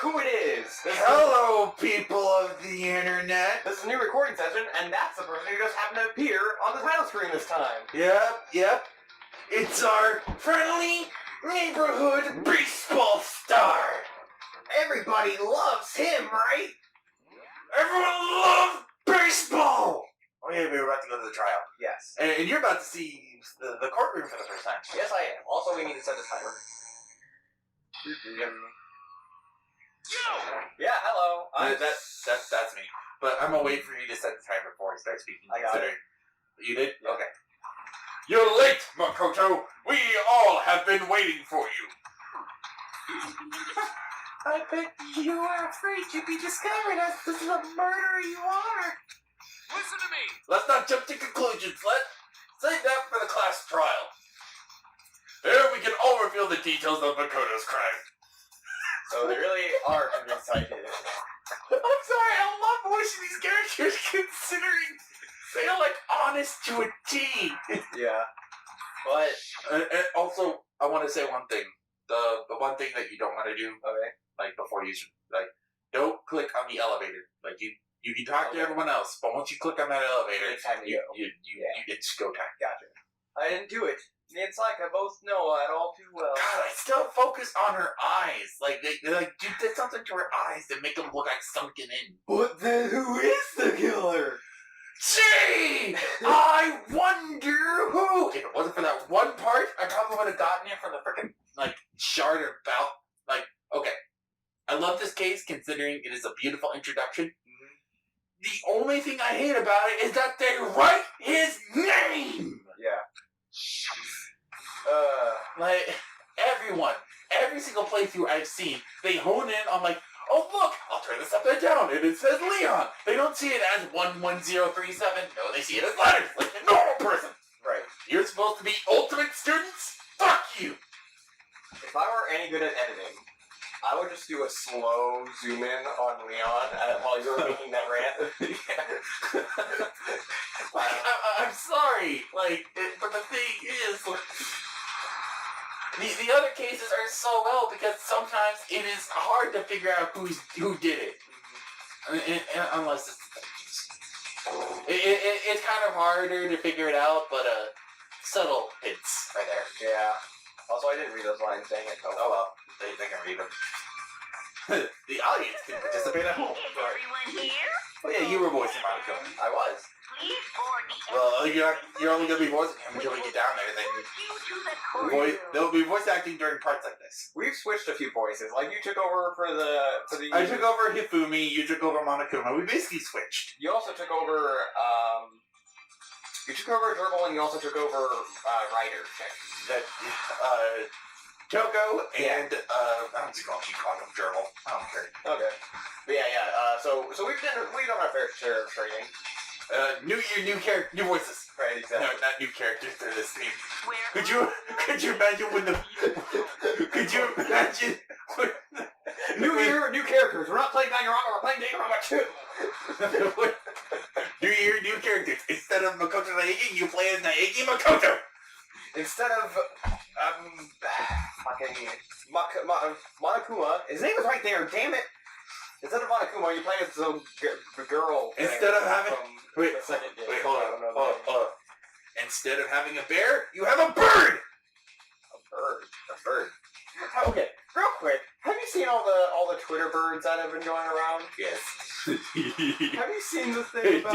who it is. Hello, people of the internet. This is a new recording session, and that's the person who just happened to appear on the title screen this time. Yep. It's our friendly neighborhood baseball star. Everybody loves him, right? Everyone loves baseball. Oh yeah, we were about to go to the tryout. Yes. And you're about to see the courtroom for the first time. Yes, I am. Also, we need to set the timer. Yeah, hello. That's me. But I'm gonna wait for you to set the timer before I start speaking. I got it. You did? Yeah. Okay. You're late, Makoto. We all have been waiting for you. I bet you are afraid to be discovered as the murderer you are. Listen to me! Let's not jump to conclusions. Let's save that for the class trial. There we can all reveal the details of Makoto's crime. So they really are excited. I'm sorry, I love voicing these characters considering they are like honest to a T. Yeah. But And also, I want to say one thing. The one thing that you don't want to do, okay. like before you don't click on the elevator. Like you can talk to everyone else, but once you click on that elevator, It's time to go. it's go time. Gotcha. I didn't do it. Me and Saika both know that all too well. God, I still focus on her eyes. Like they did something to her eyes that make them look like sunken in. But then who is the killer? Gee! I wonder who! If it wasn't for that one part, I probably would have gotten it from the frickin' shard or bout. Okay. I love this case considering it is a beautiful introduction. Mm-hmm. The only thing I hate about it is that they write his name! Yeah. Every single playthrough I've seen, they hone in on oh look, I'll turn this upside down and it says Leon. They don't see it as 11037. No, they see it as letters, like a normal person. Right. You're supposed to be ultimate students? Fuck you! If I were any good at editing, I would just do a slow zoom in on Leon while you were making that rant. I'm sorry, but the thing is, the other cases are so well because sometimes it is hard to figure out who did it, unless it's kind of harder to figure it out, but subtle hints are there. Yeah. Also, I didn't read those lines, dang it. Oh well, they can read them. The audience can participate at home. Is everyone here? Oh yeah, you were voicing Monaco. I was. Please board the Well, you're only going to be voicing him until we get down there. Then they'll be voice acting during parts like this. We've switched a few voices. Like, you took over for the... I took over Hifumi, you took over Monokuma. We basically switched. You also took over, You took over Gerbil, and you also took over, Ryder. Toko and, I don't call him Gerbil. I don't care. Okay. But yeah, so we've done our fair share of training. New year, new character, new voices. Right, exactly. No, not new characters, they're the same. Where Could you imagine when New year, new characters. We're not playing Danganronpa, we're playing Danganronpa 2. New year, new characters. Instead of Makoto Naegi, you play as Naegi Makoto. Instead of, Monokuma, his name is right there, damn it! Instead of Monokuma, you play as the girl. Instead of having... Wait, the second game. hold on. Instead of having a bear, you have a bird! A bird. Okay, real quick, have you seen all the Twitter birds that have been going around? Yes. Have you seen the thing about...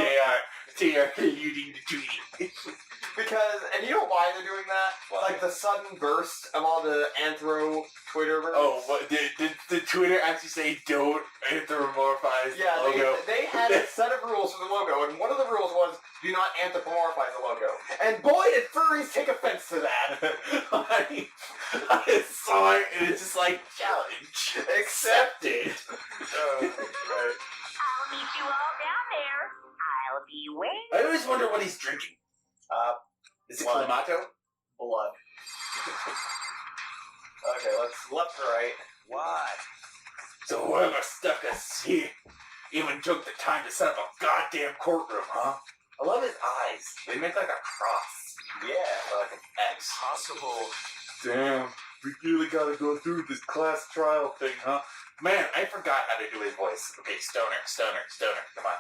They are eating the tweeting. Because, and you know why they're doing that? Why? Like the sudden burst of all the anthro Twitter birds. Oh, what, did Twitter actually say don't anthropomorphize the Yeah, logo? they had a set of rules for the logo, and one of the rules was do not anthropomorphize the logo. And boy, did furries take offense to that. I saw it, and it's just challenge accepted. Right. I'll meet you all down there. I'll be waiting. I always wonder what he's drinking. Is it blood. Clamato? Blood. Okay, let's left to right. What? So whoever stuck us here even took the time to set up a goddamn courtroom, huh? I love his eyes. They make like a cross. Yeah. Like an X. Possible. Damn, we really gotta go through this class trial thing, huh? Man, I forgot how to do his voice. Okay, stoner, come on.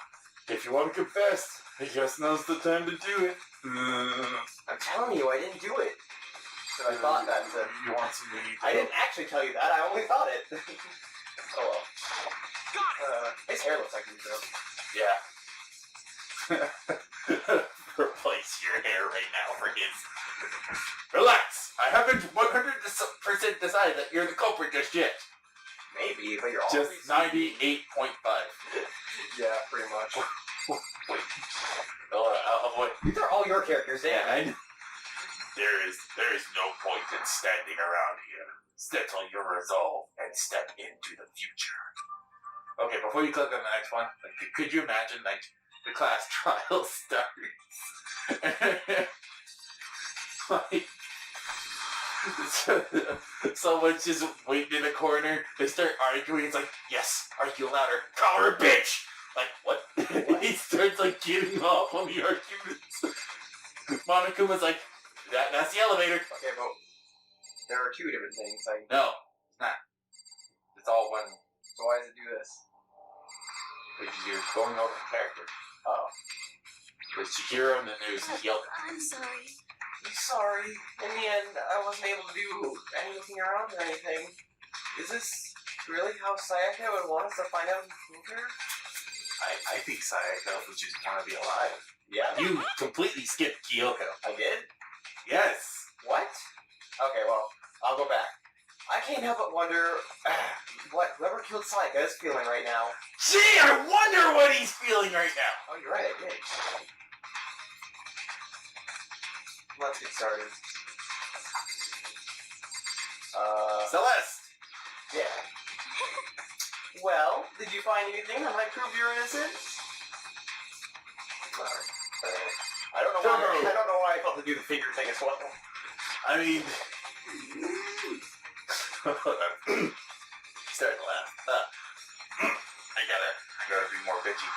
If you want to confess, I guess now's the time to do it. I'm telling you, I didn't do it. But I thought that. You want some weed? I didn't actually tell you that. I only thought it. Oh well. His hair looks like you, though. Yeah. Replace your hair right now for his. Relax. I haven't 100% decided that you're the culprit just yet. Maybe, but you're Just always 98.5. Yeah, pretty much. Wait. I'll avoid. These are all your characters, Yeah, damn. I know. There is no point in standing around here. Settle your resolve and step into the future. Okay, before you click on the next one, could you imagine, like, the class trial starts? Like, someone's just waiting in the corner, they start arguing, it's like, yes, argue louder, call her a bitch! Like, what? He starts, like, getting off on the arguments. Monokuma's like, that's the elevator. Okay, but there are two different things. No, it's not. It's all one. So why does it do this? Which is you're going over the character. Oh. Which Chihiro in the news yelled. I'm sorry. I'm sorry. In the end, I wasn't able to do any looking around or anything. Is this really how Sayaka would want us to find out who killed her? I think Sayaka would just want to be alive. Yeah. You completely skipped Kyoko. I did? Yes. What? Okay, well, I'll go back. I can't help but wonder what whoever killed Sayaka is feeling right now. Gee, I wonder what he's feeling right now. Oh, you're right, I did. Let's get started. Celeste. Yeah. Well, did you find anything that might prove your innocence? I don't know why I felt to do the finger thing as well. I mean, starting to laugh. I gotta be more bitchy.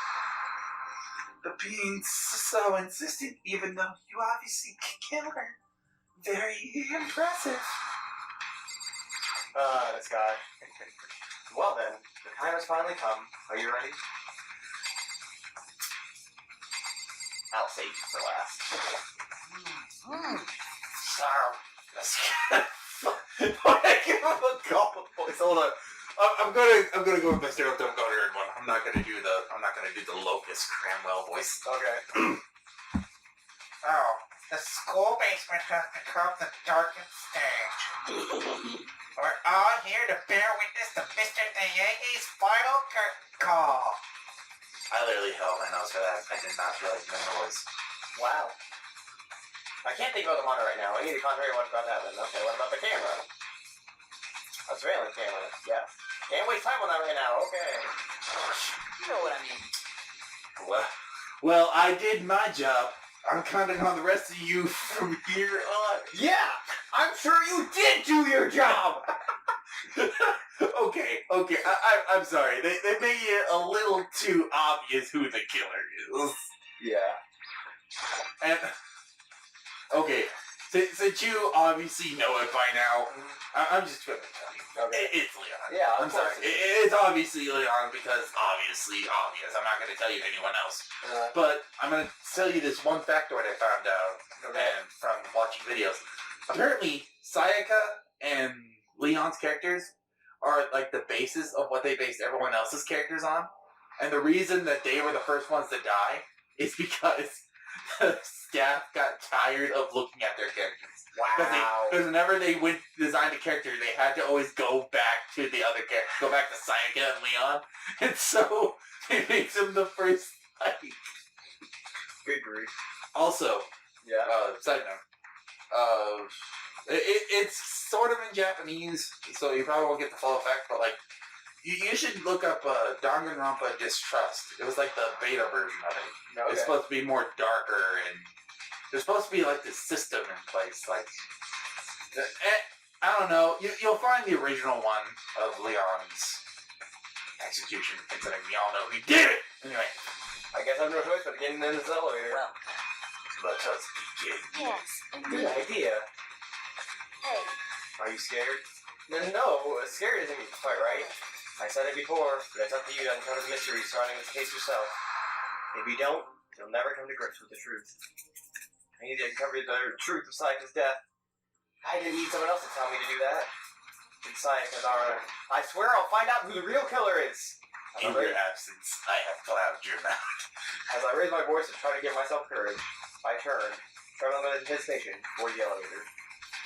But being so insistent, even though you obviously killed her, very impressive. This guy. Well then, the time has finally come. Are you ready? I'll save you for last. Sorry. I give him a couple points. Hold on. I'm gonna go with my stereotypical nerd one. I'm not gonna do the Locust Cranwell voice. Okay. Oh, the school basement has become the darkest stage. We're all here to bear witness to Mr. Nayegi's final curtain call. I literally held my nose for that. I did not feel like doing the voice. Wow. I can't think about the monitor right now. I need to concentrate on what's about to happen. Okay, what about the camera? A surveillance camera. Yeah. Can't waste time on that right now. Okay. You know what I mean. Well, I did my job. I'm counting on the rest of you from here on. Yeah! I'm sure you did do your job! Okay. I'm sorry. They made it a little too obvious who the killer is. Yeah. And okay, since you obviously know it by now, I'm just gonna tell you. Okay. It's Leon. Yeah, I'm sorry. It's obviously Leon because obviously obvious. I'm not gonna tell you anyone else. But I'm gonna tell you this one factoid I found out and from watching videos. Apparently, Sayaka and Leon's characters are like the basis of what they based everyone else's characters on. And the reason that they were the first ones to die is because the staff got tired of looking at their characters. Wow. Because whenever they went design a character, they had to always go back to the other character, go back to Sayaka and Leon, and so it makes them the first like. Good grief. Also, Yeah. side note, it's sort of in Japanese, so you probably won't get the full effect, but like, you should look up Danganronpa Distrust. It was like the beta version of it. Okay. It's supposed to be more darker and. There's supposed to be like this system in place, like I don't know. You'll find the original one of Leon's execution, considering we all know he did it. Anyway, I guess I have no choice but to get in this elevator. Well, let us begin. yes, Good indeed. idea. Hey, Are you scared? No, scared isn't quite right. I said it before, but it's up to you to uncover the mystery surrounding this case yourself. If you don't, you'll never come to grips with the truth. I need to uncover the truth of Sayaka's death. I didn't need someone else to tell me to do that. It's Sayaka's honor. I swear I'll find out who the real killer is. In your absence, I have plowed your mouth. As I raise my voice to try to give myself courage, I turned, trembling with anticipation, toward the elevator.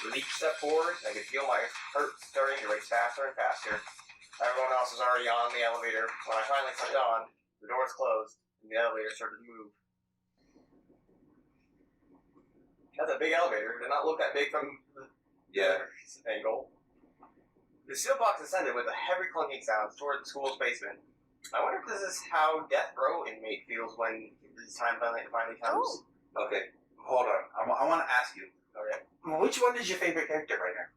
With each step forward, I could feel my heart starting to race faster and faster. Everyone else was already on the elevator. When I finally stepped on, the doors closed, and the elevator started to move. That's a big elevator. Did not look that big from the angle. The steel box ascended with a heavy clunking sound toward the school's basement. I wonder if this is how death row inmate feels when this time finally comes. Okay, hold on. I want to ask you. Okay. Which one is your favorite character right now?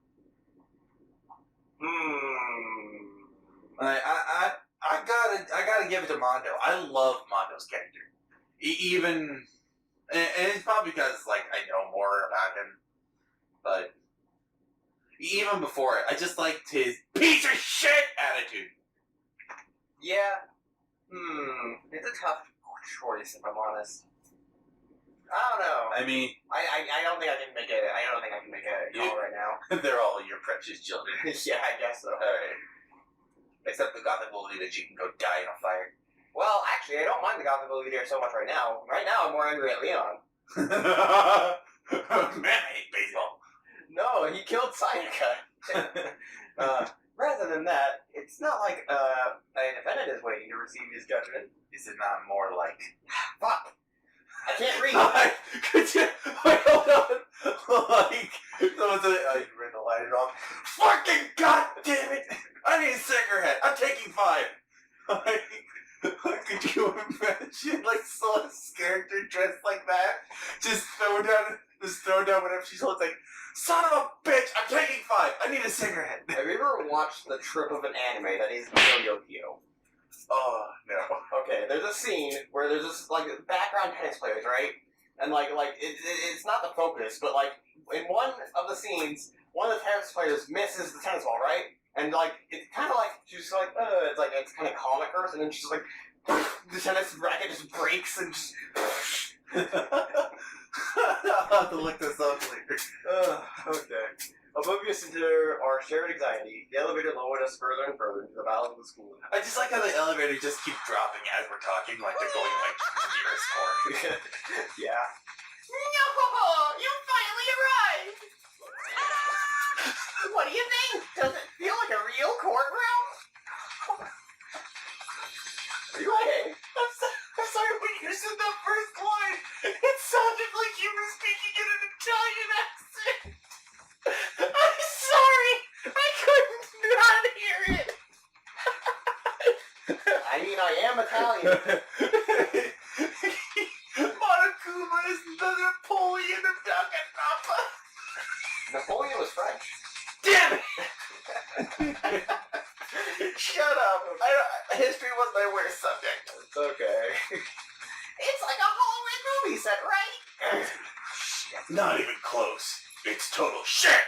I gotta give it to Mondo. I love Mondo's character. Even, and it's probably because like I know more about him, but even before it, I just liked his piece of shit attitude. Yeah. It's a tough choice if I'm honest. I don't know. I mean, I don't think I can make it. I don't think I can make a call right now. they're all your precious children. Yeah, I guess so. Alright. Except the Gothic bully that you can go die in a fire. Well, actually, I don't mind the Gothic leader so much right now. Right now, I'm more angry at Leon. Man, I hate baseball. No, he killed Sayaka. Rather than that, it's not like a defendant is waiting to receive his judgment. Is it not more like... Fuck! I can't read. Could you... Wait, hold on. Like... Someone said... Oh, you read the line wrong. Fucking goddamn it! I need a cigarette. I'm taking 5. Like, could you imagine, like, Celeste's character dressed like that? Just throw down whatever she's holding, like, son of a bitch, I'm taking 5. I need a cigarette. Have you ever watched the trip of an anime that is Yo-Yo-Yo? Oh, no. Okay, there's a scene where there's this, like, background tennis players, right? And, it's not the focus, but, like, in one of the scenes, one of the tennis players misses the tennis ball, right? And, like, it's kind of like, she's like, it's kind of calm at first, and then she's like, the tennis racket just breaks and just... I'll have to look this up later. Okay. Oblivious to our shared anxiety, the elevator lowered us further and further into the bowels of the school. I just like how the elevator just keeps dropping as we're talking, like they're going, like, nearest core. Yeah. No! You finally arrived! What do you think? Does it feel like a real courtroom? Are you okay? I'm sorry, when you said that first line, it sounded like you were speaking in an Italian accent. I'm sorry! I couldn't not hear it! I mean, I am Italian. Monokuma is the Napoleon of Danganronpa. Napoleon was French. Damn it! Shut up! History was my worst subject. It's okay. It's like a Hollywood movie set, right? Not even close. It's total shit!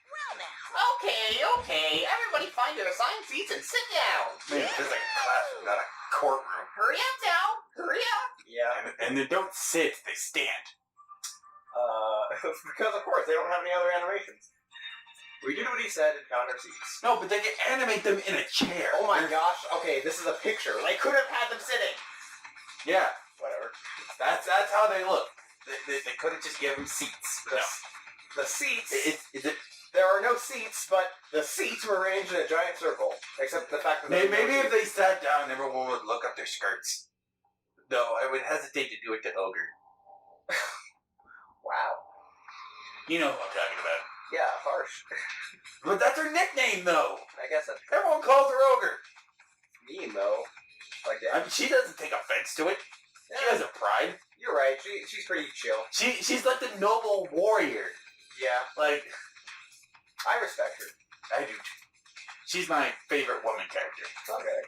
Well now. Okay. Everybody find their assigned seats and sit down. Man, this is like a classroom, not a courtroom. Hurry up now. Hurry up. Yeah. And they don't sit, they stand. Because of course they don't have any other animations. We did what he said and found our seats. No, but they can animate them in a chair. Oh my gosh, okay, this is a picture. They could have had them sitting. Yeah, Whatever. that's how they look. They could have just given them seats. The seats, Is it? there are no seats, but the seats were arranged in a giant circle. Except the fact that Maybe if they sat down, everyone would look up their skirts. No, I would hesitate to do it to Ogre. Wow. You know who I'm talking about. Yeah, harsh. But that's her nickname, though. I guess that's Everyone calls her Ogre. mean, though. Like I that. mean, she doesn't take offense to it. She has a pride. You're right, she's pretty chill. She's like the noble warrior. Yeah, Like, I respect her. I do too. She's my favorite woman character. Okay.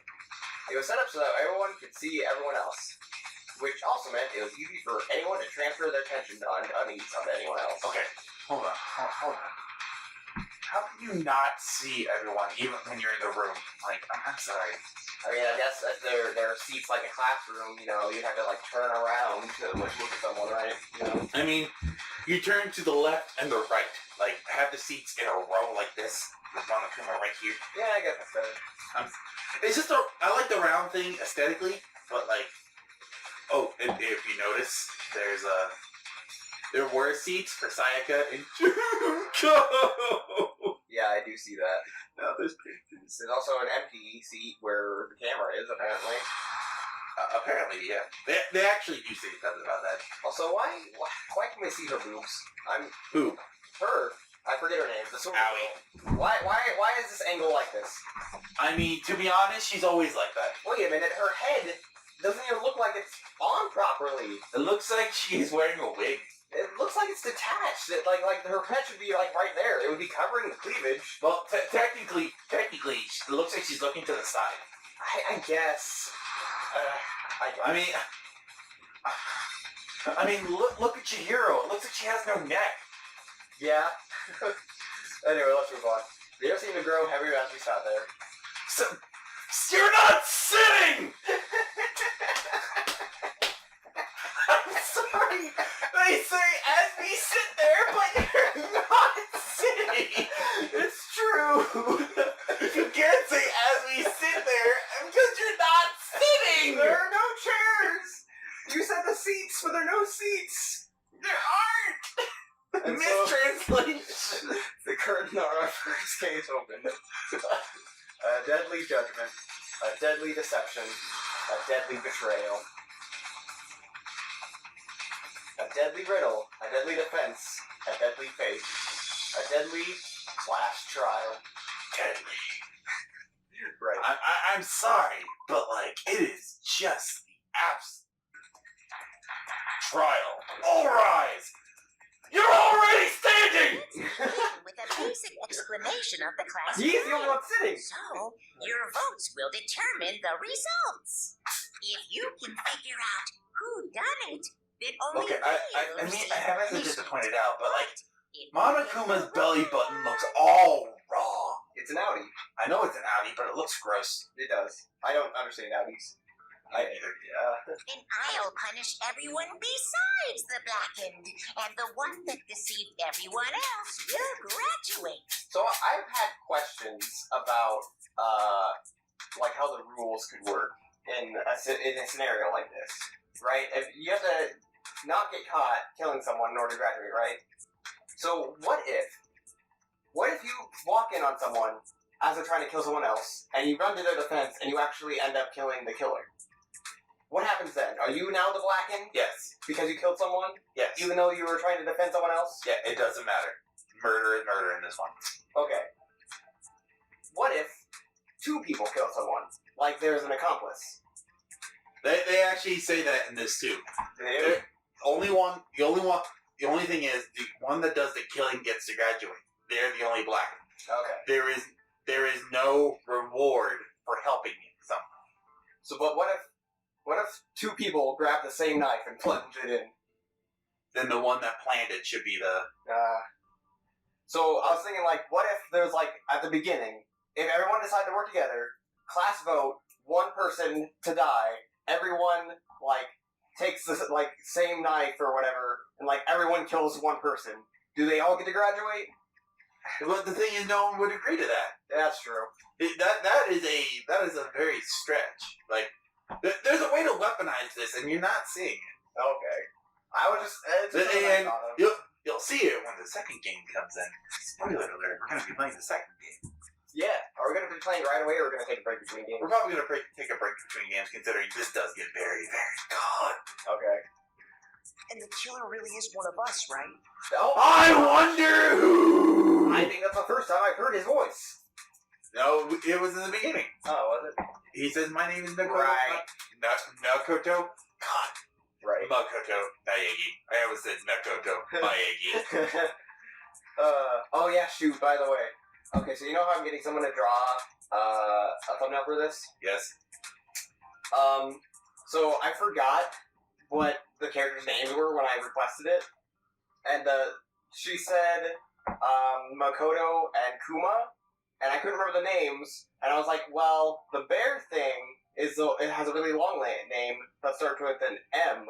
It was set up so that everyone could see everyone else. Which also meant it was easy for anyone to transfer their attention to unease onto anyone else. Okay, hold on. how can you not see everyone even when you're in the room? Like, I'm sorry. I mean, I guess if there are seats like a classroom, you know, you'd have to like turn around to look at someone, right? You know? I mean, you turn to the left and the right. Like, have the seats in a row like this. With Monokuma right here. Yeah, I guess that's better. It's just I like the round thing aesthetically, but like, oh, and if you notice, there were seats for Sayaka and Junko. Yeah, I do see that. Now there's pictures. There's also an empty seat where the camera is, apparently. Apparently, yeah. They actually do say something about that. Also, why can we see her boobs? Who? Her. I forget her name. The sword girl. Why is this angle like this? I mean, to be honest, she's always like that. Wait a minute, her head doesn't even look like it's on properly. It looks like she's wearing a wig. It looks like it's detached. Like her head should be like right there. It would be covering the cleavage. Well, technically, it looks like she's looking to the side. I guess. I mean, look at Chihiro. It looks like she has no neck. Yeah. Anyway, let's move on. They don't seem to grow heavier as we sat there. So, you're not sitting! I'm sorry. They say as we sit there, but you're not sitting. It's true. You can't say as we sit there because you're not sitting. There are no chairs! You said the seats, but there are no seats! There aren't! And Mistranslation. The curtain on our first case opened. A deadly judgment, a deadly deception, a deadly betrayal. A deadly riddle, a deadly defense, a deadly fate, a deadly class trial. Deadly. Right. I'm sorry, but like, it is just the absolute trial. All rise! You're already standing! With a basic explanation of the class. He's the only one sitting! So, your votes will determine the results. If you can figure out who done it, then only Okay, I mean, I haven't just to point it out, but like, If Monokuma's belly button looks all wrong. It's an Audi. I know it's an Audi, but it looks gross. It does. I don't understand Audis. Then I'll punish everyone besides the blackened, and the one that deceived everyone else will graduate. So I've had questions about, like how the rules could work in a scenario like this, right? If you have to not get caught killing someone in order to graduate, right? So what if you walk in on someone as they're trying to kill someone else, and you run to their defense, and you actually end up killing the killer? What happens then? Are you now the blackened? Yes. Because you killed someone? Yes. Even though you were trying to defend someone else? Yeah, it doesn't matter. Murder is murder in this one. Okay. What if two people kill someone? Like there's an accomplice. They actually say that in this too. The only thing is the one that does the killing gets to graduate. They're the only blackened. Okay. There is no reward for helping someone. So, but what if two people grab the same knife and plunge it in? Then the one that planned it should be the... So I was thinking, like, what if there's, like, at the beginning, if everyone decided to work together, class vote, one person to die, everyone, like, takes the, like, same knife or whatever, and, like, everyone kills one person. Do they all get to graduate? But the thing is, no one would agree to that. That's true. That is a very stretch. Like, there's a way to weaponize this, and you're not seeing it. Okay. I was just... It's And you'll see it when the second game comes in. Spoiler alert, we're going to be playing the second game. Yeah. Are we going to be playing right away, or are we going to take a break between games? We're probably going to take a break between games, considering this does get very, very good. Okay. And the killer really is one of us, right? Oh, I wonder who! I think that's the first time I've heard his voice. No, it was in the beginning. Oh, was it? He says, my name is Nakoto. Right. Nakoto? God. Right. Makoto Naegi. I always said Nakoto Naegi. Oh yeah, shoot, by the way. Okay, so you know how I'm getting someone to draw a thumbnail for this? Yes. So I forgot what the characters' names were when I requested it. And she said Makoto and Kuma, and I couldn't remember the names, and I was like, well, the bear thing it has a really long name that starts with an M,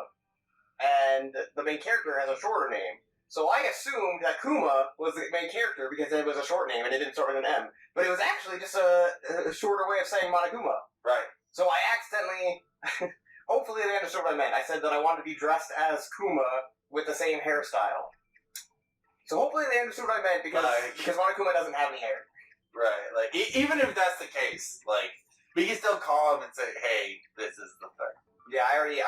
and the main character has a shorter name. So I assumed that Kuma was the main character because it was a short name and it didn't start with an M. But it was actually just a shorter way of saying Monokuma. Right. So I accidentally... hopefully they understood what I meant. I said that I wanted to be dressed as Kuma with the same hairstyle. So hopefully they understood what I meant because Monokuma doesn't have any hair. Right. Like, even if that's the case, like, we can still call him and say, hey, this is the thing. Yeah, I already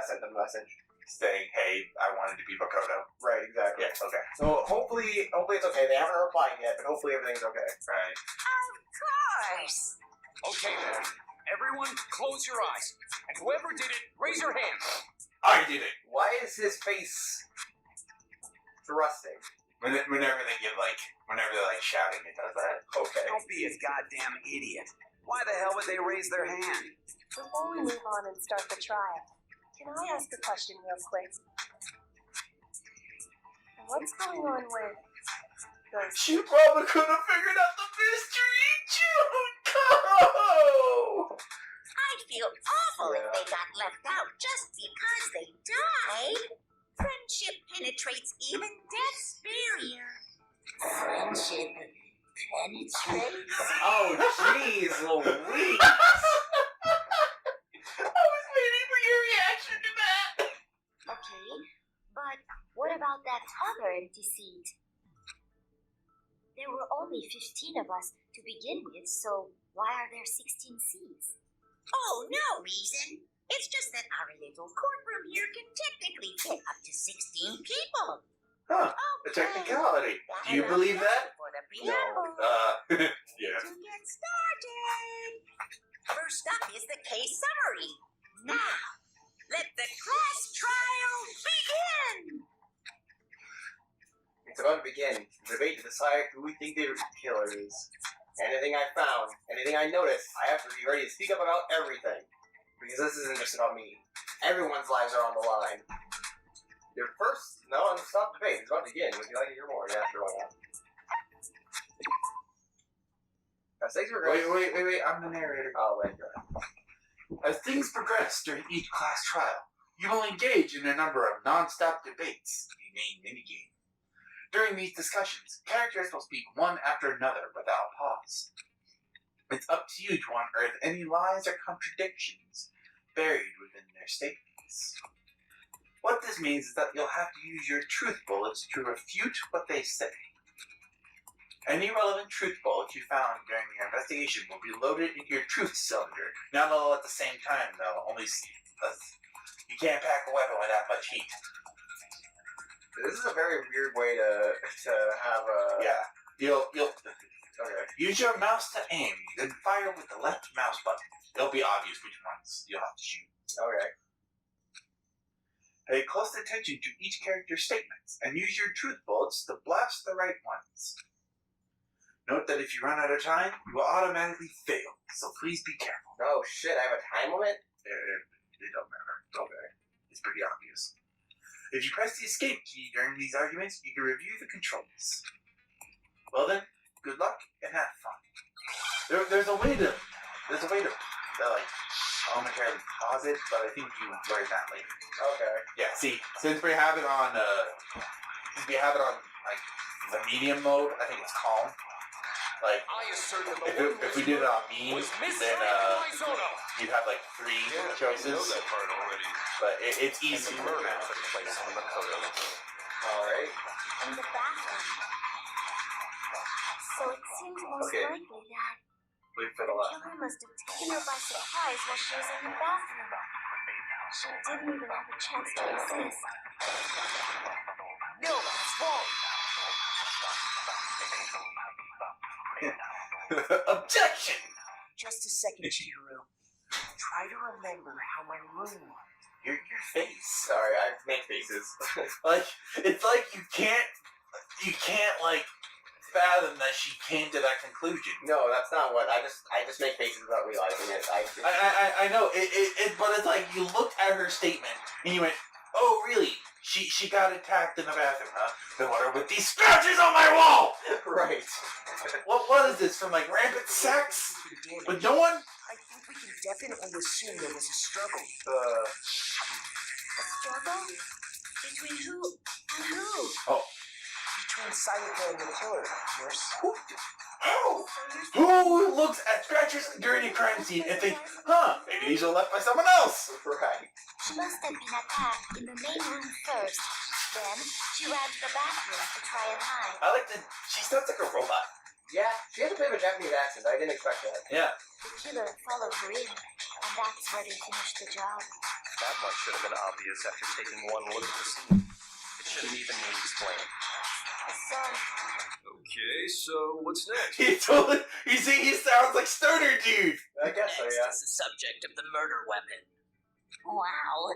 sent them a message. Saying, hey, I wanted to be Makoto. Right, exactly. Yeah, okay. So hopefully it's okay. They haven't replied yet, but hopefully everything's okay. Right. Of course. Okay then, everyone close your eyes. And whoever did it, raise your hand. I did it! Why is his face thrusting? Whenever they're shouting, it does that. Okay. Don't be a goddamn idiot. Why the hell would they raise their hand? Before we move on and start the trial, can I ask a question real quick? What's going on with those... She probably could have figured out the mystery, Junko! I'd feel awful if they got left out just because they died. Friendship penetrates even death's barrier. Friendship penetrates? Oh, jeez, Louise! I was waiting for your reaction to that! Okay, but what about that other empty seat? There were only 15 of us to begin with, so why are there 16 seats? Oh, no reason. It's just that our little courtroom here can technically fit up to 16 people. Huh, a technicality. Do you believe that? For the preamble. Yeah. To get started. First up is the case summary. Now, let the class trial begin. It's about to begin. The debate to decide who we think the killer is. Anything I found, anything I noticed, I have to be ready to speak up about everything. Because this isn't just about me. Everyone's lives are on the line. Your first... No, stop debate. It's about to begin. Would you like to hear more? Yeah, sure, why not? As things progress... Wait, I'm the narrator. Oh, wait, go ahead. As things progress during each class trial, you will engage in a number of non-stop debates, a main minigame. During these discussions, characters will speak one after another without pause. It's up to you to unearth any lies or contradictions buried within their statements. What this means is that you'll have to use your truth bullets to refute what they say. Any relevant truth bullets you found during your investigation will be loaded into your truth cylinder. Not all at the same time, though. You can't pack a weapon with that much heat. This is a very weird way to have a... Yeah. You'll Okay. use your mouse to aim, then fire with the left mouse button. It'll be obvious which ones you'll have to shoot. Okay. Pay close attention to each character's statements, and use your truth bullets to blast the right ones. Note that if you run out of time, you will automatically fail, so please be careful. Oh, shit, I have a time limit? It don't matter. Okay. It's pretty obvious. If you press the escape key during these arguments, you can review the controls. Well then, good luck and have fun. There's a way to momentarily pause it, but I think you learn that later. Okay. Yeah. See, since we have it on like the medium mode, I think it's calm. Like I assert that the if we did it on mean, was then misread by Zono. you'd have like 3 choices. part already. But it's easy to murder now. took place on Makoto. Alright. In the bathroom. So it seems most Okay. likely that Wait for the the last. killer must have taken her by surprise while she was in the bathroom. She didn't even have a chance to resist. No, that's wrong. Objection! Just a second, Chihiro. Try to remember how my room was. Your face. Sorry, I make faces. It's like you can't like fathom that she came to that conclusion. No, that's not what I just make faces without realizing it. I know it, but it's like you looked at her statement and you went, oh really? she got attacked in the bathroom, huh? Then what are with these scratches on my wall? Right. What is this, from like rampant sex? With no one? I think we can definitely assume there was a struggle. A struggle? Between who and who? Oh. Between Sayaka and the killer, nurse. Who looks at scratches during a crime scene and thinks, huh, maybe these were left by someone else? Right. She must have been attacked in the main room first. Then she ran to the bathroom to try and hide. I like that she sounds like a robot. Yeah, she has a bit of a Japanese accent. I didn't expect that. Yeah. The killer followed her in, and that's where they finished the job. That much should have been obvious after taking one look at the scene. It shouldn't even need explaining. So, Okay, so what's next? He sounds like Stoner Dude. I guess so, yeah. is the subject of the murder weapon. Wow,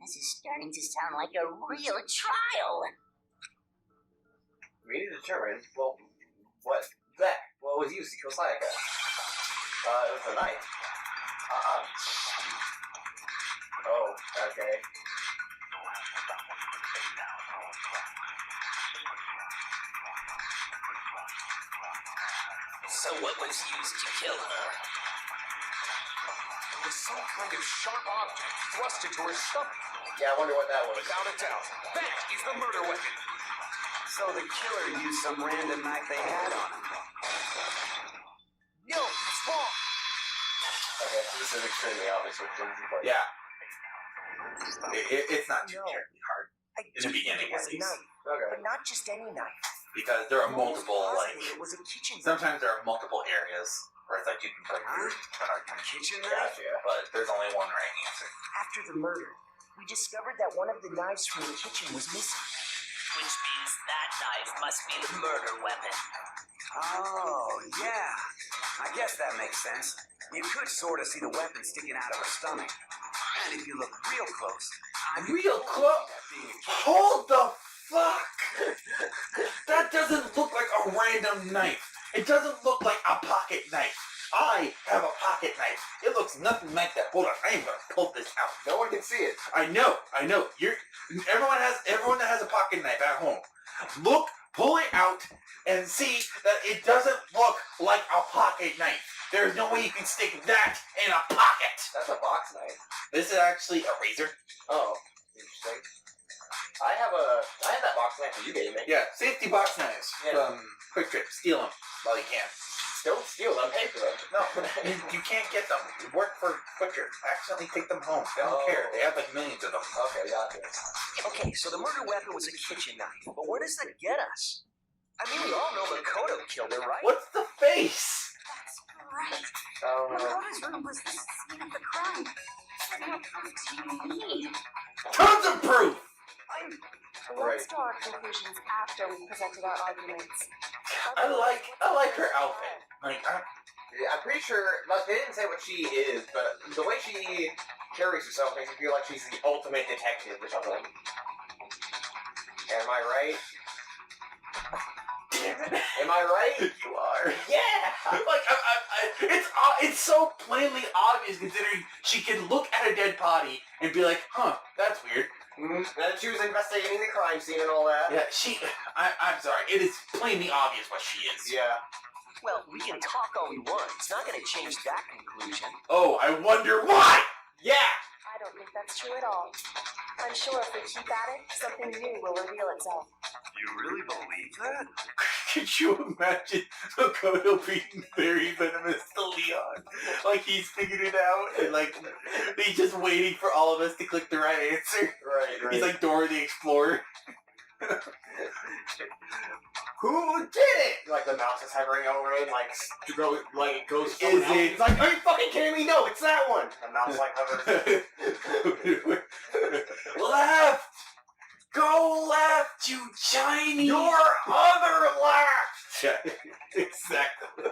this is starting to sound like a real trial. We need to determine, well, what was used to kill Sayaka? It was a knife. Oh, okay. So what was used to kill her? There was some kind of sharp object thrust into her stomach. Yeah, I wonder what that was. Without a doubt, that is the murder weapon. So the killer used some random knife they had on him. No, it's wrong. Okay, so this is extremely obvious which one he played. Yeah. It's not too No. terribly hard. I In the do think beginning, it was at a least. knife, Okay. but not just any knife. Because there are I'm almost multiple, positive like, it was a kitchen knife. sometimes there are multiple areas where it's like you can put an argument. Kitchen knife? Gotcha. But there's only one right answer. After the murder, we discovered that one of the knives from the kitchen was missing. Which means that knife must be the murder weapon. Oh, yeah. I guess that makes sense. You could sort of see the weapon sticking out of her stomach. And if you look real close, Real close? that being a kid. Hold the fuck! That doesn't look like a random knife. It doesn't look like a pocket knife. I have a pocket knife. It looks nothing like that. Hold on, I am gonna pull this out. No one can see it. I know. Everyone that has a pocket knife at home. Pull it out, and see that it doesn't look like a pocket knife. There's no way you can stick that in a pocket. That's a box knife. This is actually a razor. Oh, interesting. I have that box knife that you gave me. Yeah, safety box knives Yeah. from Quick Trip. Steal them while you can. Don't steal them, pay for them. No, you can't get them. Work for Quick Trip. Accidentally take them home. They don't Oh. care. They have like millions of them. Okay, gotcha. Okay, so the murder weapon was a kitchen knife, but where does that get us? I mean, we all know Makoto killed her, right? What's the face? that's right. Oh, Makoto's room was the scene of the crime. Then what proof do you need? Tons of proof! Let's draw our conclusions after we presented our arguments. I like her outfit. Like, yeah, I'm pretty sure, like, they didn't say what she is, but the way she carries herself makes me feel like she's the ultimate detective or something. Am I right? Am I right? you are. Yeah! Like, it's so plainly obvious considering she can look at a dead body and be like, huh, that's weird. And then she was investigating the crime scene and all that. Yeah, I'm sorry, it is plainly obvious what she is. Yeah. Well, we can talk all we want. It's not going to change that conclusion. Oh, I wonder why! Yeah! I don't think that's true at all. I'm sure if we keep at it, something new will reveal itself. You really believe that? Could you imagine Makoto being very venomous to Leon? Like he's figured it out and like he's just waiting for all of us to click the right answer. Right. He's like Dora the Explorer. Who did it? Like the mouse is hovering over it, like it goes. Is it? It's like, are you fucking kidding me? No, it's that one. The mouse like hovers. Left! Go left, you Chinese! Your other left. Yeah, exactly.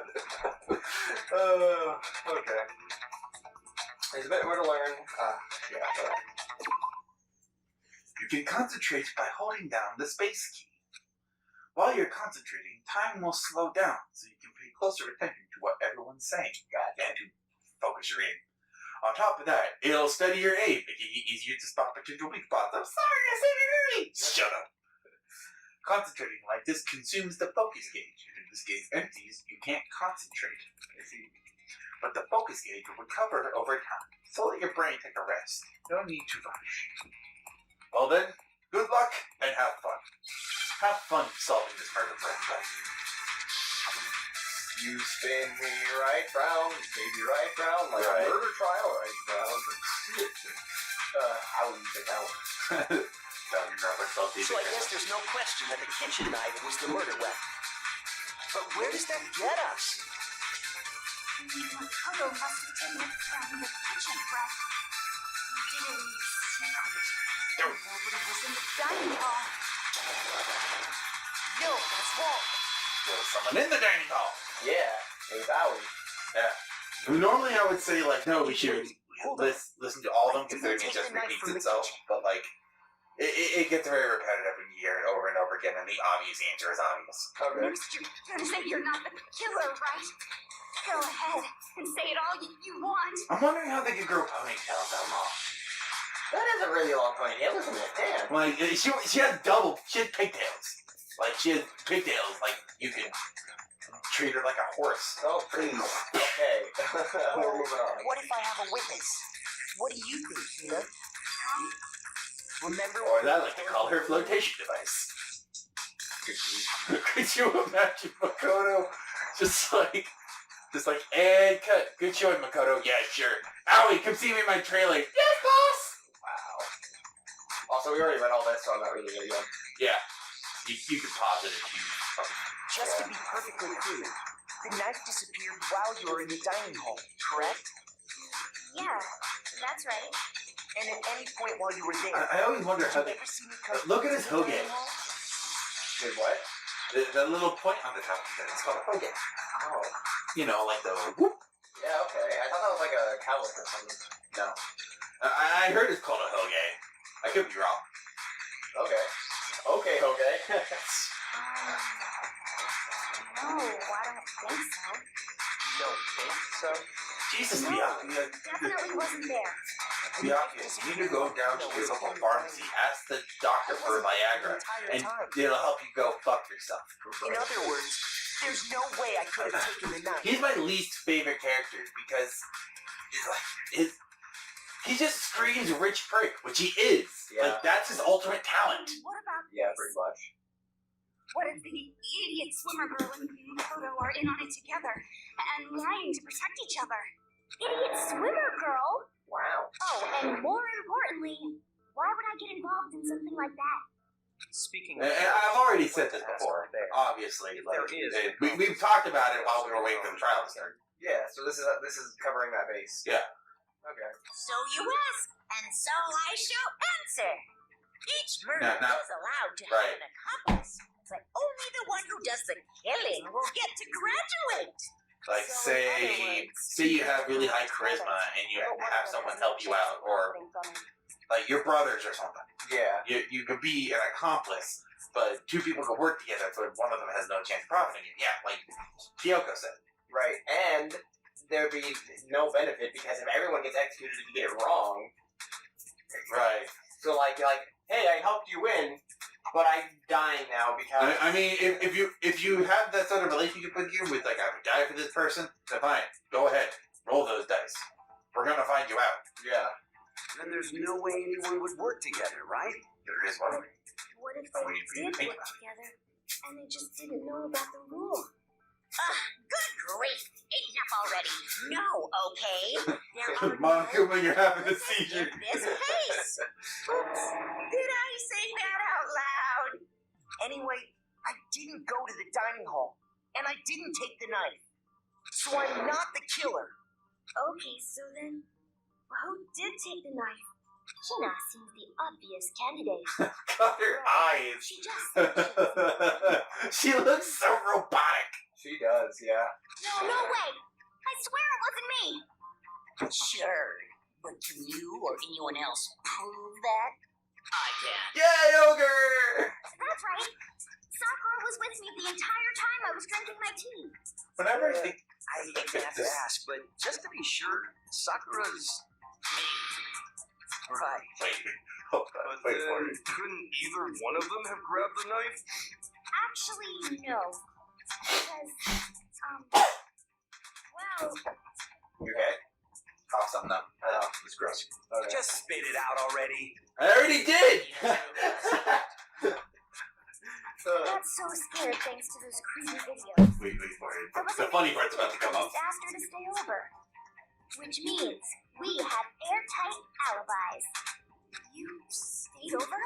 Okay. There's a bit more to learn. Yeah. Sorry. You can concentrate by holding down the space key. While you're concentrating, time will slow down, so you can pay closer attention to what everyone's saying and to focus your aim. On top of that, it'll steady your aim, making it easier to spot potential weak spots. I'm sorry, I said it early. Shut up. Concentrating like this consumes the focus gauge, and if this gauge empties, you can't concentrate. But the focus gauge will recover over time, so let your brain take a rest. No need to rush. Well then, good luck and have fun. Have fun solving this murder mystery. You spin me right round, baby right round, like Right. a murder trial right round. How do you think that one? So I guess there's no question that the kitchen knife was the murder weapon. But where does that get us? Makoto must have taken it from the kitchen, Brett. You did it in secret. Nobody was in the dining hall. No, that's wrong. There's someone in the dining hall. Yeah, hey Bowie. Yeah. Normally I would say, like, no, we should Hold on. listen to all of them Didn't considering take it just the knife repeats from the itself. kitchen. But, like, it gets very repetitive when you hear it over and over again, and the obvious answer is obvious. Okay. Next, you're gonna say you're not the killer, right? Go ahead and say it all you want. I'm wondering how they could grow ponytails that long. That is a really long ponytail, isn't it? Damn. Like, she has pigtails. Like, she has pigtails, like, you can treat her like a horse. Oh, please. Okay. We're moving on. What if I have a witness? What do you think, Tina? Remember Or as I like to call her, flotation device. Could you imagine Makoto just like, and cut. Good showing, Makoto. Yeah, sure. Owie, come see me in my trailer. Yes, boss! Wow. Also, we already read all this, so I'm not reading it again. Yeah. You can pause it if you... Just to be perfectly clear, the knife disappeared while you were in the dining hall, correct? Yeah, that's right. And at any point while you were there, I always wonder did how you they... ever see me come Look at into his the hoge. dining hall? Did what? The little point on the top of it, it's called a hoge. Oh. You know, like the whoop. Yeah, okay. I thought that was like a cowlick or something. No. I heard it's called a hoge. I could be wrong. Okay. Okay, okay. No, I don't think so. You don't think so? Jesus, No, Miyake. definitely wasn't there. Miyake, you need to go down to your local pharmacy, ask the doctor for Viagra, and it'll help you go fuck yourself. In other words, there's no way I could have taken the knife. He's my least favorite character because he just screams rich prick, which he is. Yeah. Like, that's his ultimate talent. What about Yeah, this? pretty much. What if the idiot swimmer girl and Makoto are in on it together and lying to protect each other? Idiot swimmer girl? Wow. Oh, and more importantly, why would I get involved in something like that? Speaking of... And I've already said this before, obviously. If there Like, is we've talked about it while we were waiting for the trial to start. Yeah, so this is covering that base. Yeah. Okay. So you ask, and so I shall answer. Each murder Now- is allowed to right. have an accomplice, but only the one who does the killing will get to graduate. Like, So, in other say words, you have really high charisma and you have someone help you out, or like your brothers or something. Yeah. You could be an accomplice, but two people could work together, but one of them has no chance of profiting you. Yeah, like Kyoko said. Right. And there'd be no benefit because if everyone gets executed if you get it wrong. Right. So like, hey, I helped you win, but I'm dying now because I mean, if you have that sort of relationship with you, with like I would die for this person, then fine, go ahead, roll those dice. We're gonna find you out. yeah. Then there's no way anyone would work together, right? There is one. What if I'm waiting for you they to did think work about it. together and they just didn't know about the rule? Good grief, enough already. No, okay? There are Mom, no come when you're having a rules seizure. in this case. Oops, did I say that out loud? Anyway, I didn't go to the dining hall, and I didn't take the knife. So I'm not the killer. Okay, so then, who did take the knife? Hina seems the obvious candidate. Got her eyes. She just said she was She looks so robotic. She does, yeah. No way! I swear it wasn't me! Sure, but can you or anyone else prove that? I can. Yay, ogre! That's right! Sakura was with me the entire time I was drinking my tea. Whenever I think I hate to have to ask, but just to be sure, Sakura's right. Hold But on, wait for then, it. couldn't either one of them have grabbed the knife? Actually, no. Because, well, You okay? Cough something up. I know. It's gross. Okay. Just spit it out already. I already did! got so scared thanks to those creepy videos. Wait for it. I wasn't The funny part's about to come I up. just asked her to stay over. Which means we have airtight alibis. You stayed over?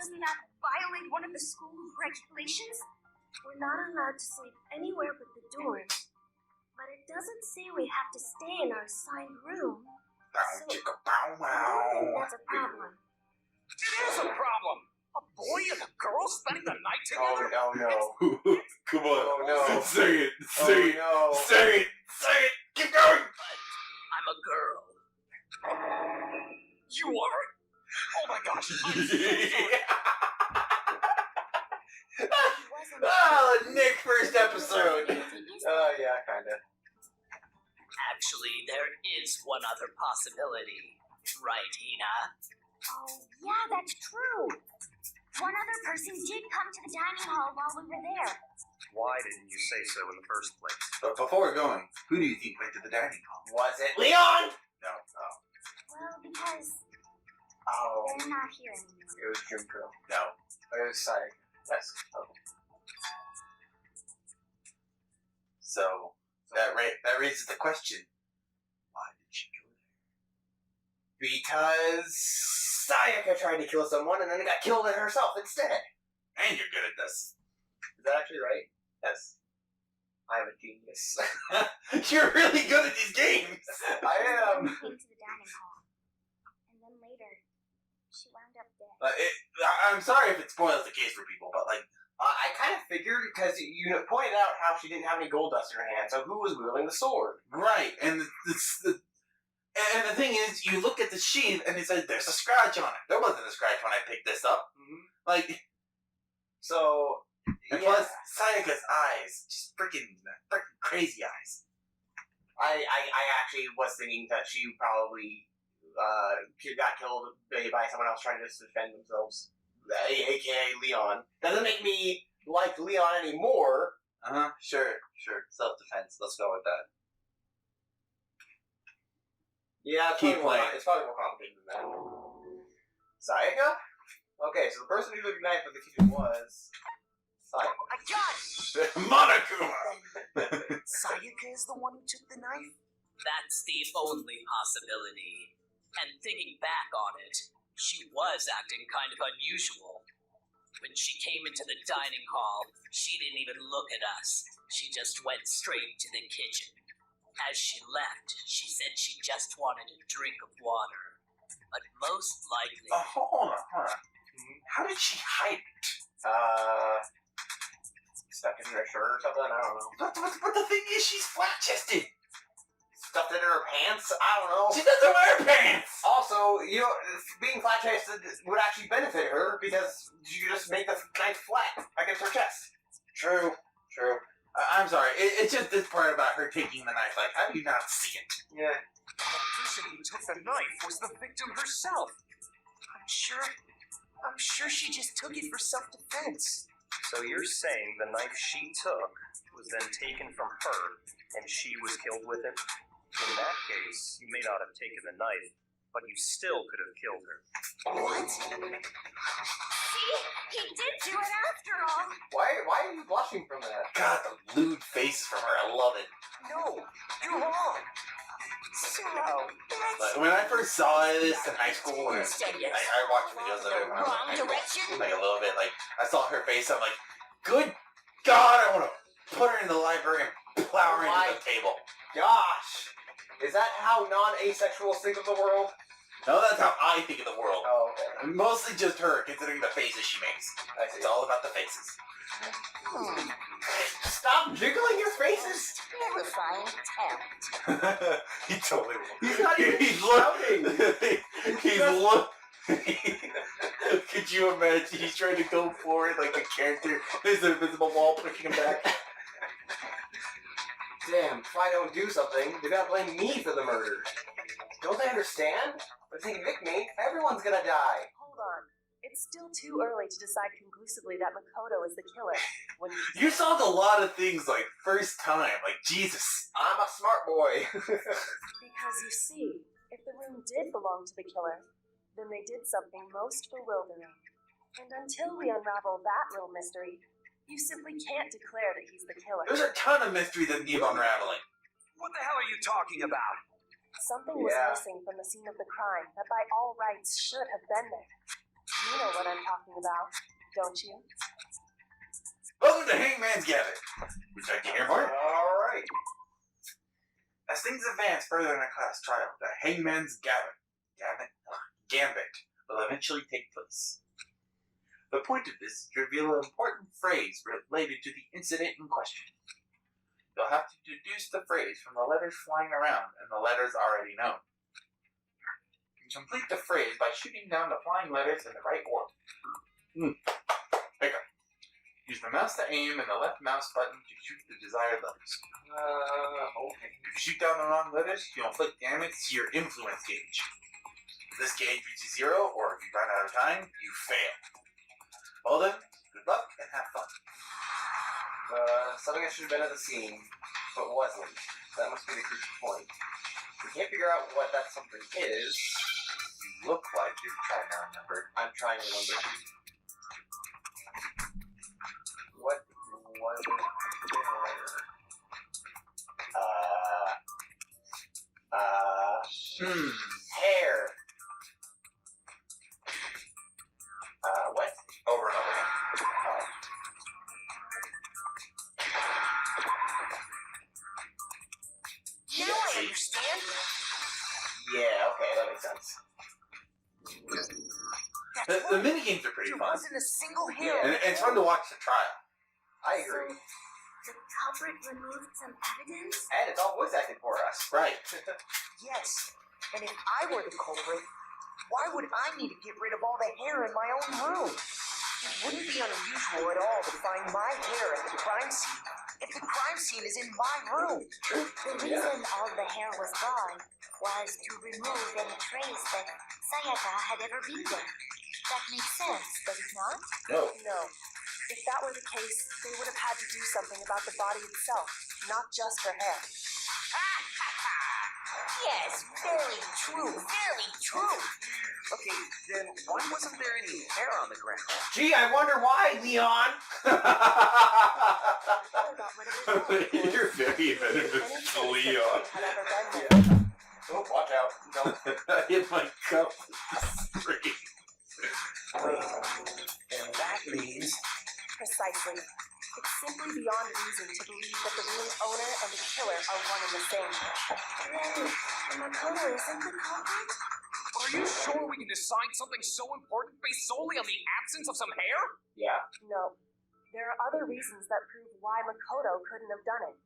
Doesn't that violate one of the school regulations? We're not allowed to sleep anywhere but the dorm. But it doesn't say we have to stay in our assigned room. Bow, So, chicka, bow, I don't think wow. that's a problem. It is a problem. A boy and a girl spending the night Oh, together? oh no. Come on. Oh no. Say it. Oh Say it. no. Say it. Say it. Keep going. I'm a girl. You are? Oh my gosh. I'm so sorry. Oh, Nick, first episode. Yeah, kinda. Actually, there is one other possibility. Right, Hina? Oh, yeah, that's true. One other person did come to the dining hall while we were there. Why didn't you say so in the first place? But before we're going, who do you think went to the dining hall? Was it Leon? No. Well, because Oh, they're not here anymore. it was Junko. No. It was Psych. Yes. Okay. So that raises the question: why did she go there? Because Sayaka tried to kill someone and then got killed herself instead. And you're good at this. Is that actually right? Yes. I'm a genius. You're really good at these games. I am. She came to the dining hall. And then later, she wound up dead. I'm sorry if it spoils the case for people, but like, I kind of figured because you pointed out how she didn't have any gold dust in her hand, so who was wielding the sword? right, and and the thing is, you look at the sheath and it says there's a scratch on it. There wasn't a scratch when I picked this up. Mm-hmm. Like, So, and yeah. plus Sayaka's eyes, just freaking crazy eyes. I actually was thinking that she probably got killed by someone else trying to defend themselves, aka Leon. Doesn't make me like Leon anymore. Sure. Self-defense. Let's go with that. Yeah, it's Keep probably playing. it's probably more complicated than that. Sayaka? Okay, so the person who took the knife in the kitchen was Sayaka. I got it! Monokuma! Sayaka is the one who took the knife? That's the only possibility. And thinking back on it, she was acting kind of unusual. When she came into the dining hall, she didn't even look at us. She just went straight to the kitchen. As she left, she said she just wanted a drink of water. But most likely... Hold on. How did she hide it? Stuck in her shirt or something? I don't know. But the thing is, she's flat-chested. Stuffed it in her pants? I don't know. She doesn't wear pants! Also, being flat-chested would actually benefit her because you just make the knife flat against her chest. True. I'm sorry. It's just this part about her taking the knife. Like, how do you not see it? Yeah. The person who took the knife was the victim herself. I'm sure she just took it for self-defense. So you're saying the knife she took was then taken from her, and she was killed with it? In that case, you may not have taken the knife, but you still could have killed her. What? See? He did do it after all. Why are you blushing from that? God, the lewd faces from her. I love it. No, you're wrong. So, Like, when I first saw this in high school, and Steady. I watched videos of it when I was Wrong in high school, direction. like a little bit, like, I saw her face, I'm like, good God, I want to put her in the library and plow her into the table. Gosh! Is that how non-asexuals think of the world? No, that's how I think of the world. Oh, okay. Mostly just her, considering the faces she makes. I see. It's all about the faces. Stop jiggling your faces! Terrifying talent. He totally will. He's not even He's shouting! Could you imagine? He's trying to go forward like a character. There's an invisible wall pushing him back. Damn, if I don't do something, they're gonna blame me for the murder. Don't they understand? If they convict me, everyone's gonna die. Hold on. It's still too early to decide conclusively that Makoto is the killer. When You solved a lot of things like first time. Like Jesus. I'm a smart boy. Because you see, if the room did belong to the killer, then they did something most bewildering. And until we unravel that little mystery, you simply can't declare that he's the killer. There's a ton of mystery that need unraveling. What the hell are you talking about? Something was missing from the scene of the crime that by all rights should have been there. You know what I'm talking about, don't you? Welcome to Hangman's Gambit. Would you like to hear more? Alright. As things advance further in the class trial, the Hangman's Gambit will eventually take place. The point of this is to reveal an important phrase related to the incident in question. You'll have to deduce the phrase from the letters flying around and the letters already known. Complete the phrase by shooting down the flying letters in the right order. Pick up. Use the mouse to aim and the left mouse button to shoot the desired letters. Okay. If you shoot down the wrong letters, you'll inflict damage to your influence gauge. If this gauge reaches 0, or if you run out of time, you fail. Well then, good luck and have fun. Something I should have been at the scene, but wasn't. That must be the crucial point. We can't figure out what that something is. You look like you're trying to remember. I'm trying to remember. What was it there? Hair. What? Over and over again. Now I understand. Yeah, okay, that makes sense. The minigames are pretty There fun. wasn't a single hair. And it's fun to watch the trial. I agree. So, the culprit removed some evidence? And it's all voice acted for us. Right. Yes, and if I were the culprit, why would I need to get rid of all the hair in my own room? It wouldn't be unusual at all to find my hair at the crime scene if the crime scene is in my room. The reason all the hair was gone was to remove any trace that Sayaka had ever been there. That makes sense, does it not? No. No. If that were the case, they would have had to do something about the body itself, not just her hair. Yes, very true, very true. Okay, then why wasn't there any hair on the ground? Gee, I wonder why, Leon! You're very inventive, Leon. Oh, watch out. Don't. I hit my cup. Wait, and that means... Precisely. It's simply beyond reason to believe that the room owner and the killer are one and the same. Then, Makoto isn't the culprit? Are you sure we can decide something so important based solely on the absence of some hair? Yeah. No. There are other reasons that prove why Makoto couldn't have done it.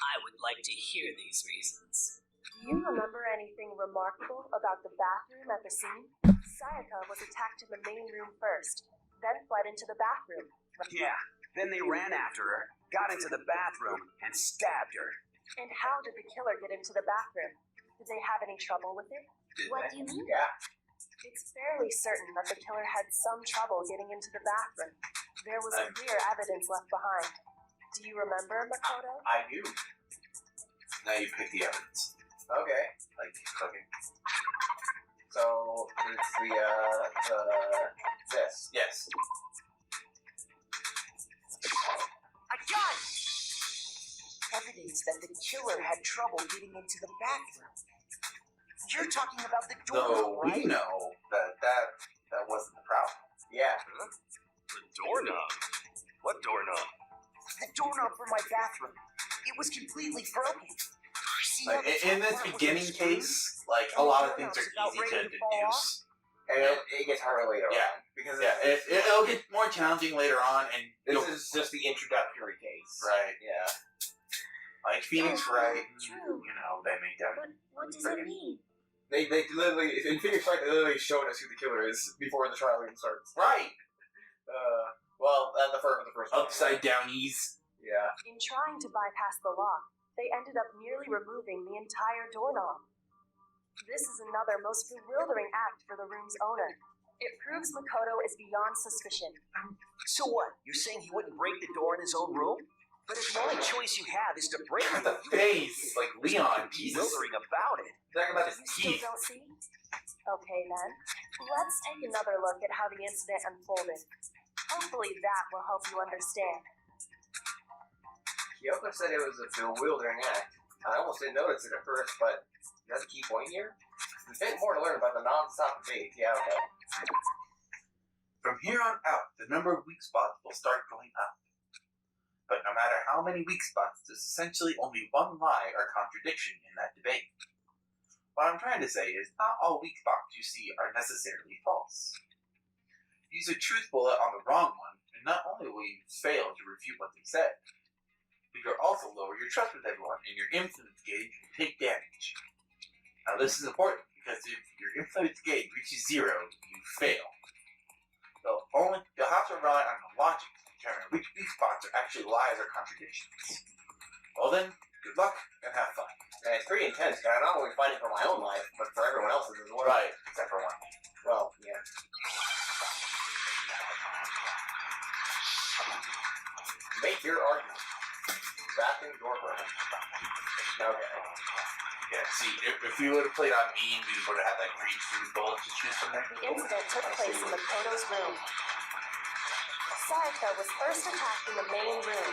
I would like to hear these reasons. Do you remember anything remarkable about the bathroom at the scene? Sayaka was attacked in the main room first, then fled into the bathroom. Yeah, then they ran after her, got into the bathroom, and stabbed her. And how did the killer get into the bathroom? Did they have any trouble with it? What do you mean? Yeah. It's fairly certain that the killer had some trouble getting into the bathroom. There was clear evidence left behind. Do you remember, Makoto? I do. Now you pick the evidence. Okay. Like cooking. So, it's this. Yes. I got it! Evidence that the killer had trouble getting into the bathroom. You're talking about the Though doorknob, right? we know that wasn't the problem. Yeah. The doorknob? What doorknob? The doorknob for my bathroom. It was completely broken. See how Like, the in top this part was beginning exposed? case, like a lot of things are easy to deduce. And it gets harder later Yeah. on. Because Yeah, it'll get more challenging later on, and this is just the introductory case. right, Yeah. like Phoenix Wright, True. you know, they make them. But what does it mean? They literally, in Phoenix Wright, they literally showed us who the killer is before the trial even starts. Right, Well, the first one. upside down ease. Yeah. In trying to bypass the law, they ended up nearly removing the entire doorknob. This is another most bewildering act for the room's owner. It proves Makoto is beyond suspicion. So what? You're saying he wouldn't break the door in his own room? But if the only choice you have is to break it, The face, like Leon, Jesus. bewildering about it. Talking about his You still teeth. don't see? Okay then, let's take another look at how the incident unfolded. Hopefully that will help you understand. Kyoko said it was a bewildering act. I almost didn't notice it at first, but that's a key point here. There's a bit more to learn about the non-stop debate. Yeah, okay. From here on out, the number of weak spots will start going up. But no matter how many weak spots, there's essentially only one lie or contradiction in that debate. What I'm trying to say is, not all weak spots you see are necessarily false. Use a truth bullet on the wrong one, and not only will you fail to refute what they said, but you'll also lower your trust with everyone, and your influence gauge will take damage. Now this is important, because if your influence gauge reaches 0, you fail. You'll have to rely on the logic to determine which weak spots are actually lies or contradictions. Well then, good luck and have fun. And it's pretty intense, because I'm not only fighting for my own life, but for everyone else's as well. Right, except for one. Well, yeah. Make your argument. Bathroom door frame. Okay. Yeah, see, if we would have played on mean, we would have had that green food bullet to choose from there. The incident took place in Makoto's room. Sayaka was first attacked in the main room.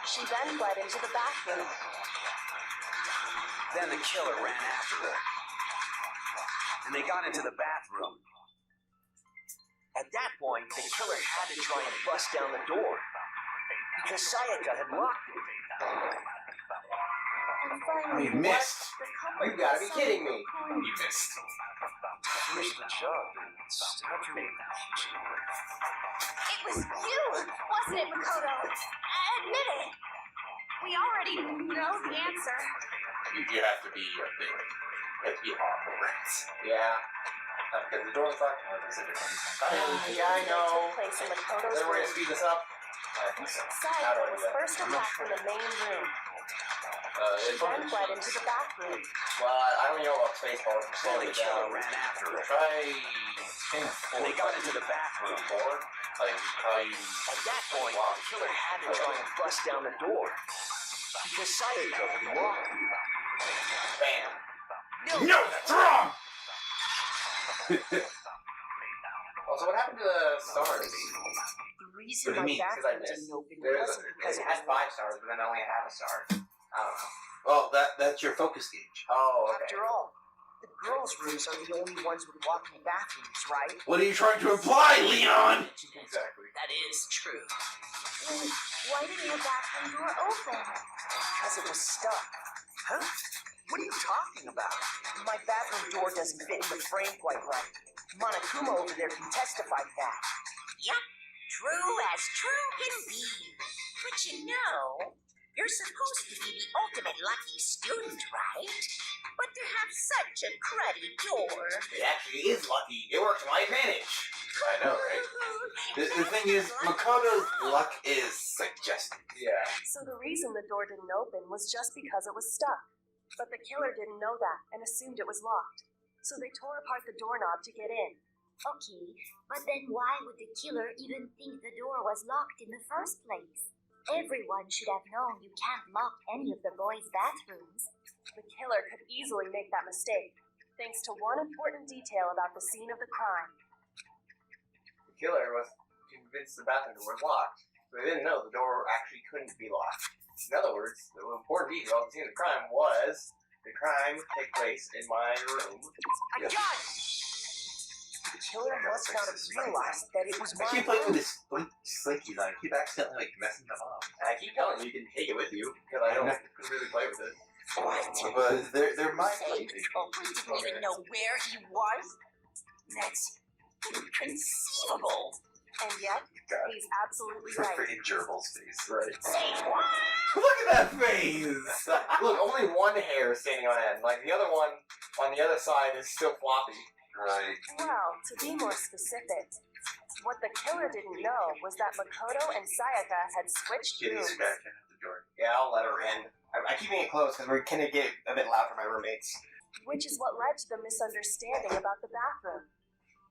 She then fled into the bathroom. Then the killer ran after her. And they got into the bathroom. At that point, the killer had to try and bust down the door. Because Sayaka had locked it. And finally, You missed. the couple You gotta be saw kidding me. Makoto. You missed. Finish the job, and it's time for me. It was you, wasn't it, Makoto? Admit it. We already know the answer. You have to be a bit. You have to be on the rats. Yeah. Because the door's locked. I was like, Yeah, I know. Took place in Is Makoto's there a way to room. speed this up? I think so. Sayaka was first attacked in the main room. She then fled into the bathroom. Well, I don't know about Spaceballs. I'm Then slowing the it killer down. ran after her. Try. And they got into the bathroom. Forward. Like how you. At that point, the killer had to try and bust down the door. Because Sayaka had locked it. Bam. No, that's wrong. Also, what happened to the stars? The reason What do you my mean? Because I bathroom missed. didn't open There's wasn't because it it had was 5 stars, but then I only had a star. I don't know. Well, that's your focus gauge. Oh, okay. After all, the girls' rooms are the only ones with walk-in bathrooms, right? What are you trying to imply, Leon? Exactly. That is true. Then why didn't your bathroom door open? Because it was stuck. Huh? What are you talking about? My bathroom door doesn't fit in the frame quite right. Monokuma over there can testify to that. Yep, true as true can be. But you know, you're supposed to be the ultimate lucky student, right? But to have such a cruddy door. It actually is lucky. It works to my advantage. I know, right? The thing is, Makoto's luck is suggested. Yeah. So the reason the door didn't open was just because it was stuck. But the killer didn't know that and assumed it was locked. So they tore apart the doorknob to get in. Okay, but then why would the killer even think the door was locked in the first place? Everyone should have known you can't lock any of the boys' bathrooms. The killer could easily make that mistake, thanks to one important detail about the scene of the crime. The killer was convinced the bathroom door was locked, so they didn't know the door actually couldn't be locked. In other words, the important detail of the scene of the crime was the crime took place in my room. A gun! The killer must not have realized that it was I my keep playing room. with this slinkies on. I keep accidentally messing them up. And I keep telling you, you can take it with you, because I don't really play with it. What? But they're my Say, plaything. oh, we didn't even know where he was? That's inconceivable. And yet, God. he's absolutely For right. freaking Gerbil's face. Right. Say what? Look at that face! Look, only one hair is standing on end. Like, the other one on the other side is still floppy. Right. Well, to be more specific, what the killer didn't know was that Makoto and Sayaka had switched Kitty rooms. scratching at the door. Yeah, I'll let her in. I'm keeping it close because we're gonna get a bit loud for my roommates. Which is what led to the misunderstanding about the bathroom.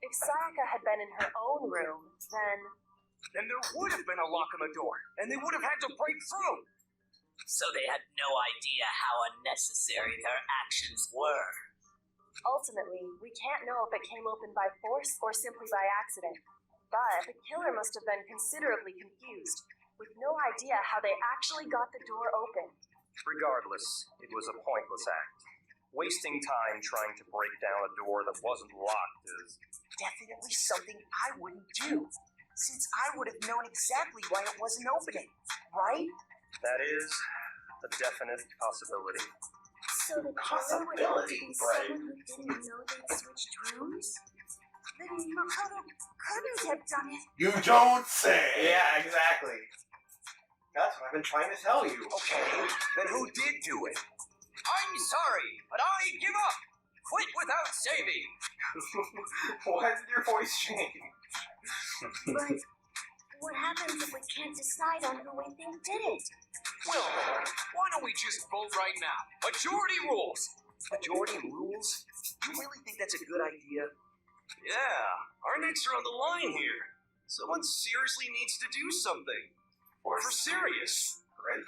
If Sayaka had been in her own room, then there would have been a lock on the door, and they would have had to break through. So they had no idea how unnecessary their actions were. ultimately, we can't know if it came open by force or simply by accident. But the killer must have been considerably confused, with no idea how they actually got the door open. Regardless, it was a pointless act. Wasting time trying to break down a door that wasn't locked is Definitely something I wouldn't do, since I would have known exactly why it wasn't opening, right? that is a definite possibility. So the killer would have to be someone who didn't know they'd switched rooms? Then Makoto couldn't have done it. You don't say! Yeah, exactly. That's what I've been trying to tell you. Okay, then who did do it? I'm sorry, but I give up. Quit without saving. Why did your voice change? But what happens if we can't decide on who we think did it? Well, why don't we just vote right now? Majority rules! Majority rules? You really think that's a good idea? Yeah, our necks are on the line here. Someone seriously needs to do something. For serious.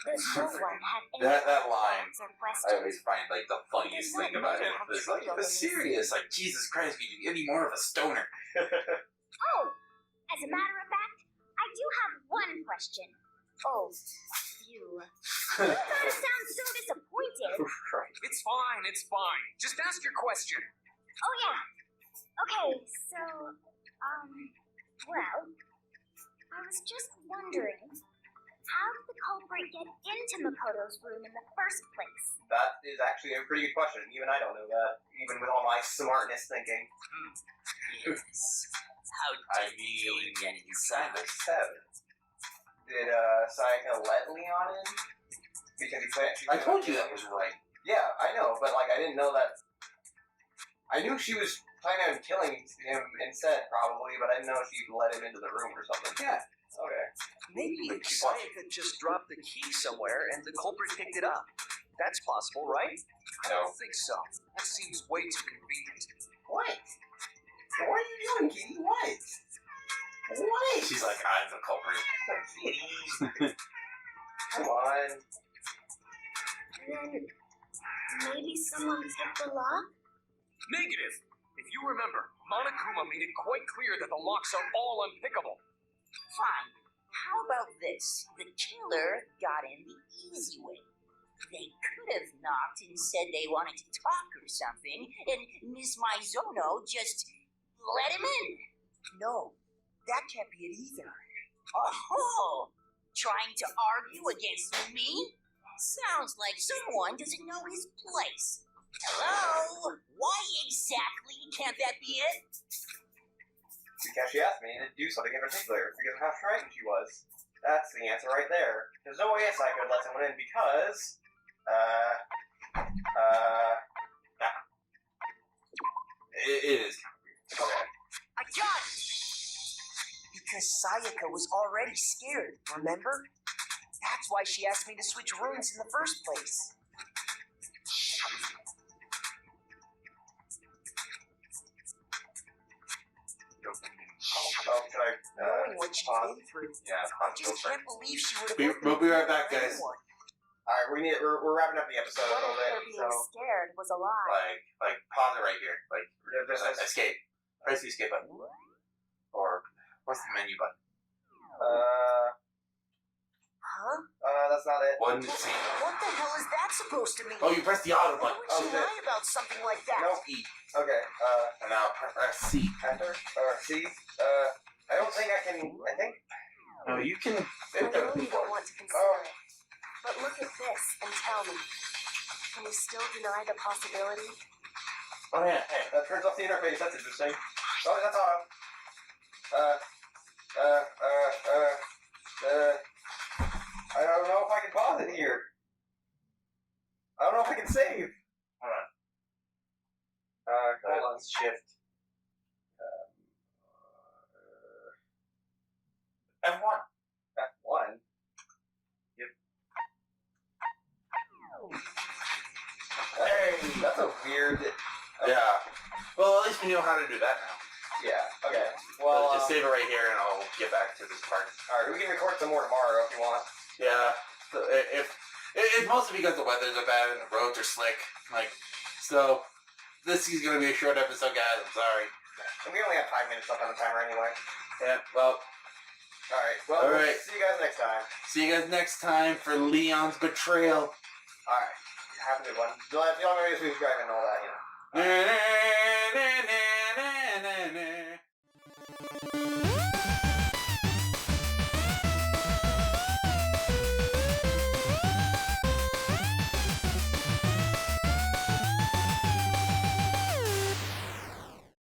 Does no one have any That line, thoughts or I questions? always find like the funniest thing about it. It's like the serious, like Jesus Christ, you could get any more of a stoner. Oh, as a matter of fact, I do have one question. Oh, you. You gotta sound so disappointed. It's fine, it's fine. Just ask your question. Oh, yeah. Okay, so, well, I was just wondering, how did the culprit get into Makoto's room in the first place? That is actually a pretty good question. Even I don't know that, even with all my smartness thinking. Yes. How I did the killer mean, get you kind inside? of said it. Did Sayaka let Leon in? Because he played. I told you that was right. Yeah, I know, but like I didn't know that. I knew she was planning on killing him instead, probably, but I didn't know she let him into the room or something. Yeah. Okay. Maybe Sayaka just dropped the key somewhere and the culprit picked it up. That's possible, right? I don't think so. That seems way too convenient. What? What are you doing, Kitty? What? What? She's like, I'm the culprit. Kitty. Come on. Then, maybe someone picked the lock? Negative. If you remember, Monokuma made it quite clear that the locks are all unpickable. Fine. How about this? The killer got in the easy way. They could have knocked and said they wanted to talk or something, and Miss Mizono just let him in. No, that can't be it either. Oh, trying to argue against me? Sounds like someone doesn't know his place. Hello? Why exactly can't that be it? Because she asked me to do something in particular, because of how frightened she was. That's the answer right there. There's no way a psycho would let someone in because, It is. okay. I got it! Because Sayaka was already scared, remember? That's why she asked me to switch rooms in the first place. Oh, should I, Knowing what she's pause? been through, Yeah, I just can't believe she would have We'll be right back, guys. Alright, we're wrapping up the episode a What little if her bit, being so... scared was a lie? Like, pause it right here. Like, Just escape. Press the escape button. Or, what's the menu button? Huh? That's not it. One C. What the hell is that supposed to mean? Oh, you press the auto Why button. would she okay. lie about something like that? Nope. E. Okay, And now press C. enter, C, I don't think I can, I think, No, you can. I know you don't want to consider it, but look at this and tell me. Can you still deny the possibility? Oh, yeah. hey, that turns off the interface, that's interesting. Oh, that's auto. I don't know if I can pause it here. I don't know if I can save. Hold on. Hold on, shift. F1. F1. Yep. weird. Yeah. Well, at least we know how to do that now. Yeah. Okay. Well, Well, just save it right here, and I'll get back to this part. all right. We can record some more tomorrow if you want. Yeah. So it's mostly because the weathers are bad and the roads are slick. Like, so this is gonna be a short episode, guys. I'm sorry. And we only have 5 minutes left on the timer anyway. Yeah. Well. All right. Well, All right. see you guys next time. See you guys next time for Leon's betrayal. All right. Have a good one. If you don't know, subscribe and all that, you know.